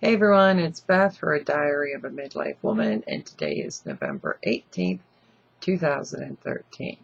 Hey everyone, it's Beth for a Diary of a Midlife Woman, and today is November 18th, 2013.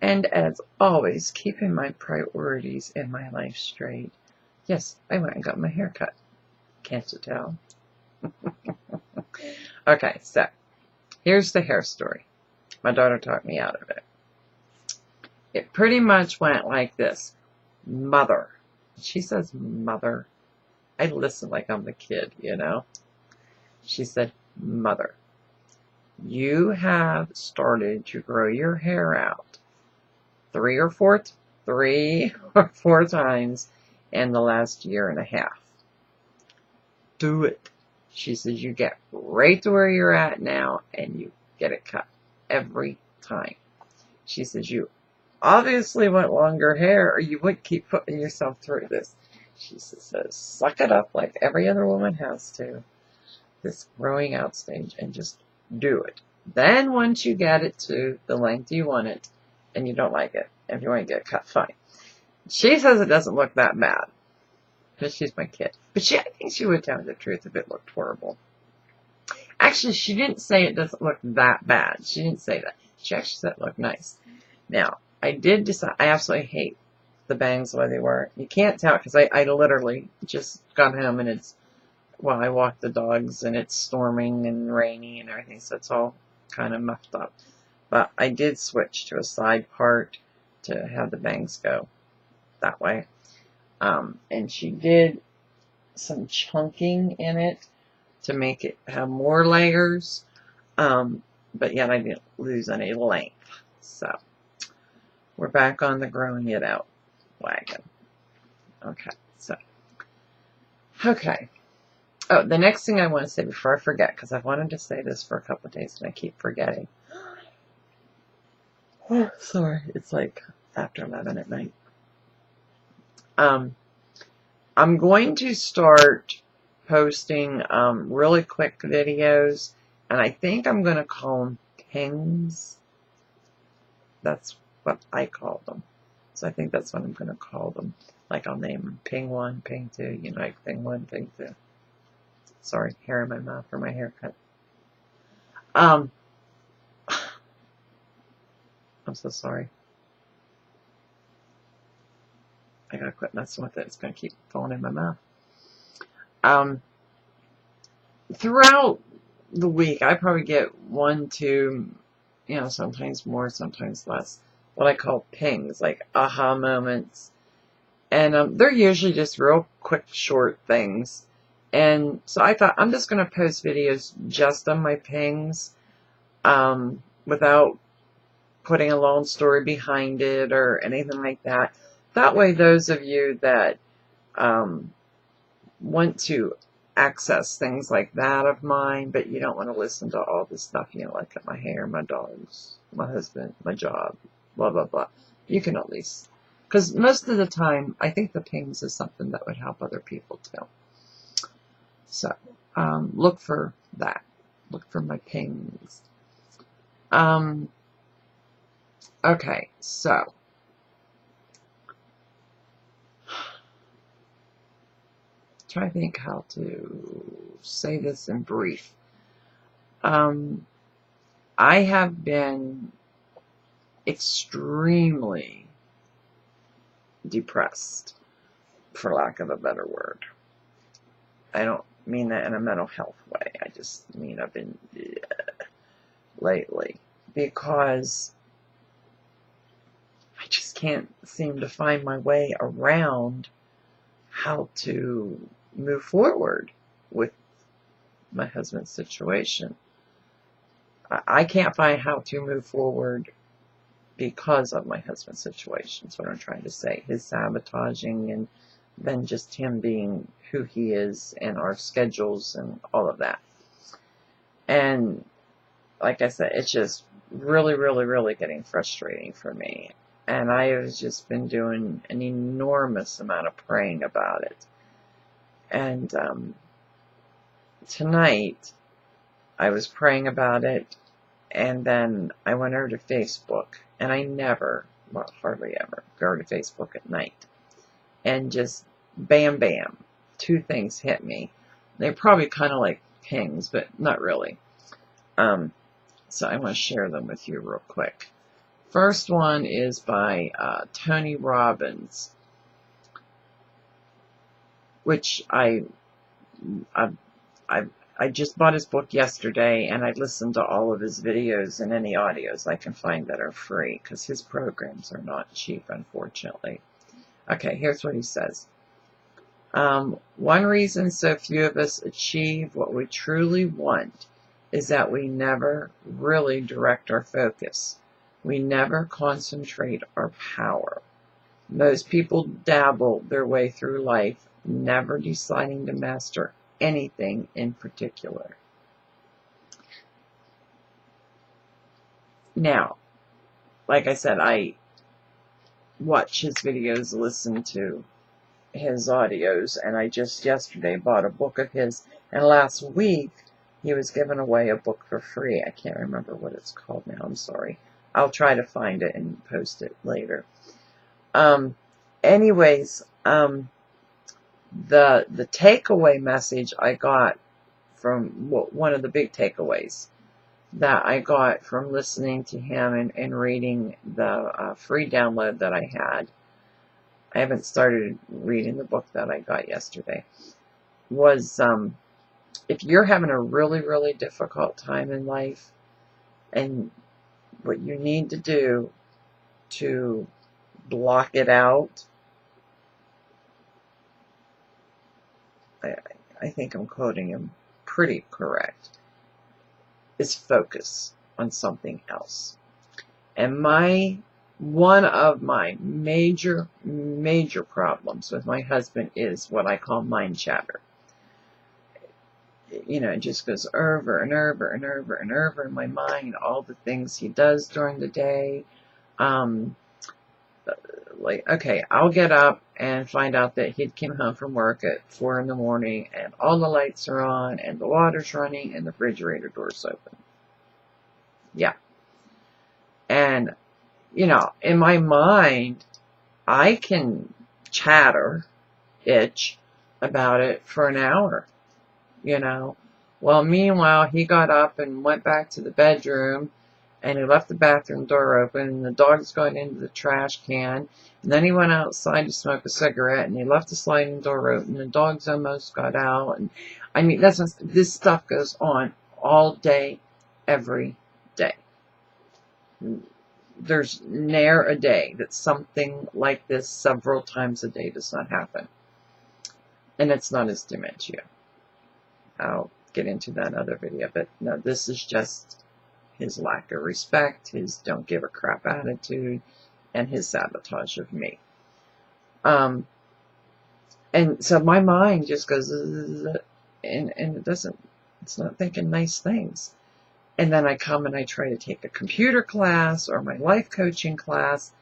And as always, keeping my priorities in my life straight. Yes, I went and got my hair cut. Can't you tell? Okay, so here's the hair story. My daughter talked me out of it. It pretty much went like this. Mother. She says mother. I listen like I'm the kid. She said, Mother, you have started to grow your hair out three or four times in the last year and a half. Do it. She says, you get right to where you're at now and you get it cut every time. She says, you obviously want longer hair or you wouldn't keep putting yourself through this. She says, suck it up like every other woman has to. This growing out stage, and just do it. Then once you get it to the length you want it, and you don't like it, if you want to get it cut, fine. She says it doesn't look that bad, because she's my kid. But I think she would tell me the truth if it looked horrible. Actually, she didn't say it doesn't look that bad. She didn't say that. She actually said it looked nice. Now, I did decide, I absolutely hate the bangs the way they were. You can't tell, because I literally just got home, and I walk the dogs and it's storming and rainy and everything, so it's all kind of muffed up. But I did switch to a side part to have the bangs go that way. And she did some chunking in it to make it have more layers. But yet I didn't lose any length. So we're back on the growing it out wagon. Okay. Oh, the next thing I want to say before I forget, because I've wanted to say this for a couple of days and I keep forgetting. Oh, sorry, it's like after 11 at night. I'm going to start posting really quick videos, and I think I'm going to call them pings. That's what I call them. So I think that's what I'm going to call them. Like I'll name them Ping 1, Ping 2, like Ping 1, Ping 2. Sorry, hair in my mouth for my haircut. I'm so sorry. I gotta quit messing with it. It's gonna keep falling in my mouth. Throughout the week, I probably get 1, 2, sometimes more, sometimes less, what I call pings, like aha moments. And they're usually just real quick, short things. And so I thought, I'm just going to post videos just on my pings, without putting a long story behind it or anything like that. That way, those of you that want to access things like that of mine, but you don't want to listen to all this stuff, like my hair, my dogs, my husband, my job, blah, blah, blah. You can at least, because most of the time, I think the pings is something that would help other people too. So, look for that. Look for my pings. Okay, so. Try to think how to say this in brief. I have been extremely depressed, for lack of a better word. I don't mean that in a mental health way. I just mean I've been lately, because I just can't seem to find my way around how to move forward with my husband's situation. I can't find how to move forward because of my husband's situation. That's what I'm trying to say. His sabotaging, and then just him being who he is, and our schedules and all of that. And like I said, it's just really, really, really getting frustrating for me. And I have just been doing an enormous amount of praying about it. And tonight, I was praying about it, and then I went over to Facebook, and I never, well, hardly ever, go to Facebook at night. And just bam, bam, 2 things hit me. They're probably kind of like pings, but not really. So I want to share them with you real quick. First one is by Tony Robbins, which I just bought his book yesterday, and I listened to all of his videos and any audios I can find that are free, because his programs are not cheap, unfortunately. Okay, here's what he says. One reason so few of us achieve what we truly want is that we never really direct our focus. We never concentrate our power. Most people dabble their way through life, never deciding to master anything in particular. Now, like I said, I watch his videos, listen to his audios, and I just yesterday bought a book of his, and last week he was giving away a book for free. I can't remember what it's called now, I'm sorry. I'll try to find it and post it later. Anyways, the takeaway message I got from one of the big takeaways that I got from listening to him and reading the free download that I had, I haven't started reading the book that I got yesterday, was if you're having a really, really difficult time in life, and what you need to do to block it out, I think I'm quoting him pretty correct, is focus on something else. And one of my major problems with my husband is what I call mind chatter. You know, it just goes over and over and over and over in my mind, all the things he does during the day. Like, okay, I'll get up and find out that he came home from work at 4 in the morning and all the lights are on and the water's running and the refrigerator door's open. Yeah. And, you know, in my mind, I can itch about it for an hour, you know. Well, meanwhile, he got up and went back to the bedroom, and he left the bathroom door open, and the dog's going into the trash can, and then he went outside to smoke a cigarette, and he left the sliding door open, and the dogs almost got out, and I mean, this stuff goes on all day, every day. There's ne'er a day that something like this several times a day does not happen. And it's not his dementia. I'll get into that other video, but no, this is just his lack of respect, his don't give a crap attitude, and his sabotage of me. And so my mind just goes, and it's not thinking nice things. And then I come and I try to take a computer class or my life coaching class,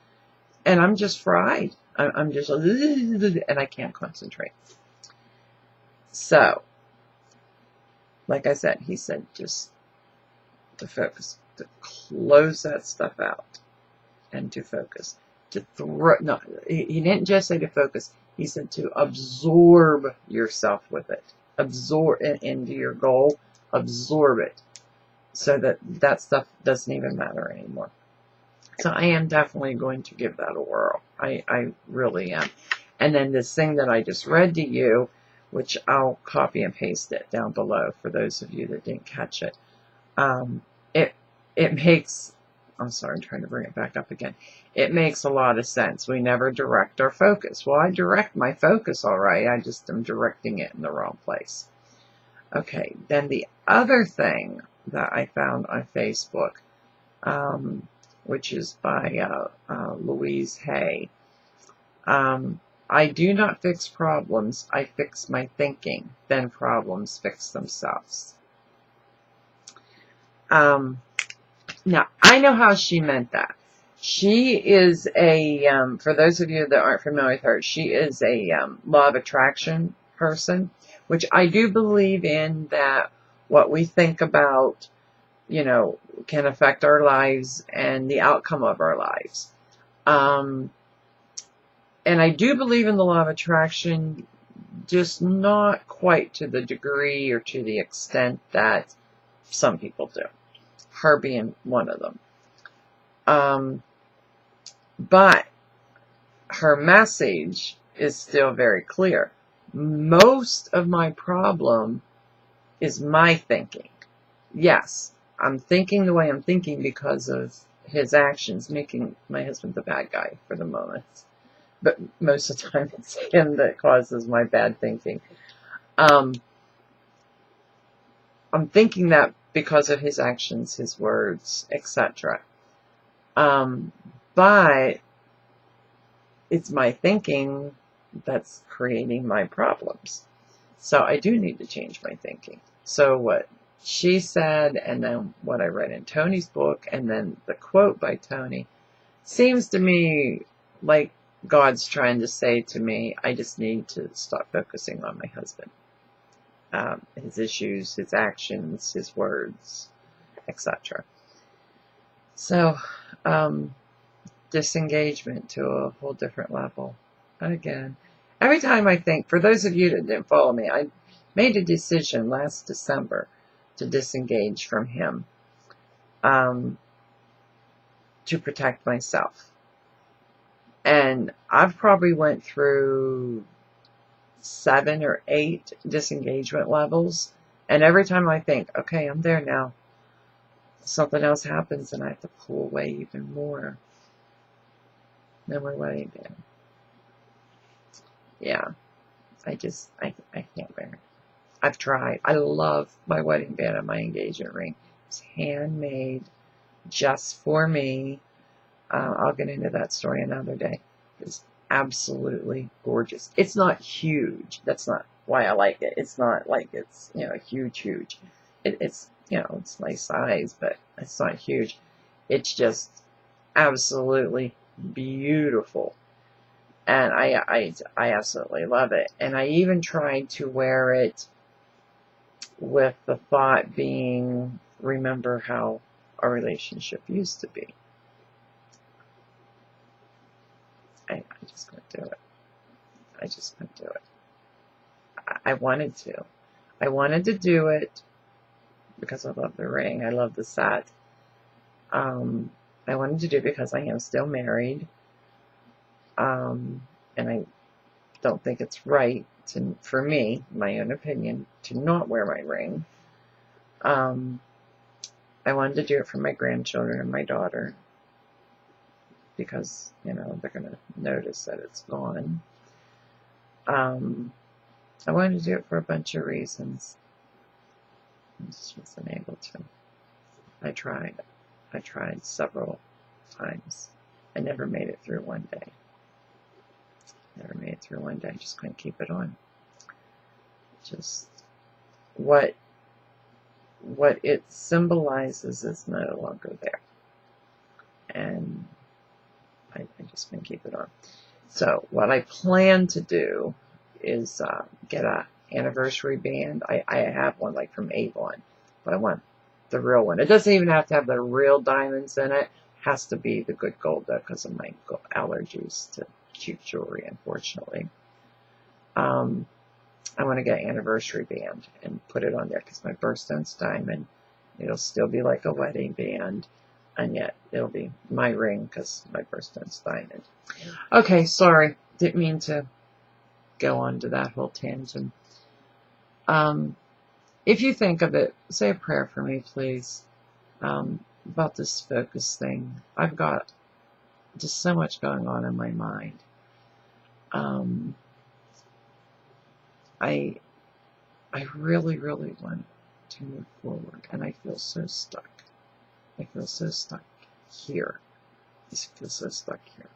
and I'm just fried. I'm just, and I can't concentrate. So, like I said, he said just to focus, to close that stuff out, and to focus. No, he didn't just say to focus. He said to absorb yourself with it. Absorb it into your goal. Absorb it. So that stuff doesn't even matter anymore. So I am definitely going to give that a whirl. I really am. And then this thing that I just read to you, which I'll copy and paste it down below for those of you that didn't catch it. It makes, I'm sorry, I'm trying to bring it back up again. It makes a lot of sense. We never direct our focus. Well, I direct my focus all right. I just am directing it in the wrong place. Okay, then the other thing that I found on Facebook, which is by Louise Hay. I do not fix problems, I fix my thinking, then problems fix themselves. Now, I know how she meant that. She is a, for those of you that aren't familiar with her, she is a law of attraction person, which I do believe in, that what we think about, you know, can affect our lives and the outcome of our lives. And I do believe in the law of attraction just not quite to the degree or to the extent that some people do. Her being one of them. But her message is still very clear. Most of my problem is my thinking. Yes, I'm thinking the way I'm thinking because of his actions, making my husband the bad guy for the moment. But most of the time it's him that causes my bad thinking. I'm thinking that because of his actions, his words, etc. But it's my thinking that's creating my problems. So I do need to change my thinking. So what she said, and then what I read in Tony's book, and then the quote by Tony, seems to me like God's trying to say to me, I just need to stop focusing on my husband. His issues, his actions, his words, etc. So, disengagement to a whole different level. Again, every time I think, for those of you that didn't follow me, I made a decision last December to disengage from him, to protect myself. And I've probably went through 7 or 8 disengagement levels. And every time I think, okay, I'm there now, something else happens and I have to pull away even more. Then we're wedding band. Yeah, I can't bear it. I've tried. I love my wedding band and my engagement ring. It's handmade just for me. I'll get into that story another day. It's absolutely gorgeous. It's not huge. That's not why I like it. It's not like it's, huge. It's, it's nice size, but it's not huge. It's just absolutely beautiful. And I absolutely love it. And I even tried to wear it with the thought being, remember how our relationship used to be. I just couldn't do it. I just couldn't do it. I wanted to. I wanted to do it because I love the ring. I love the set. I wanted to do it because I am still married. And I don't think it's right for me, my own opinion, to not wear my ring. I wanted to do it for my grandchildren and my daughter because, they're going to notice that it's gone. I wanted to do it for a bunch of reasons. I just wasn't able to. I tried. I tried several times. I never made it through one day. Never made it through one day. I just couldn't keep it on. Just what it symbolizes is no longer there. And I just couldn't keep it on. So what I plan to do is get a anniversary band. I have one like from Avon, but I want the real one. It doesn't even have to have the real diamonds in it. It has to be the good gold though, because of my allergies to cheap jewelry, unfortunately. I want to get an anniversary band and put it on there because my birthstone's diamond. It'll still be like a wedding band, and yet it'll be my ring because my birthstone's diamond. Okay, sorry. Didn't mean to go on to that whole tangent. If you think of it, say a prayer for me, please, about this focus thing. I've got just so much going on in my mind. I really, really want to move forward, and I feel so stuck. I feel so stuck here. I feel so stuck here.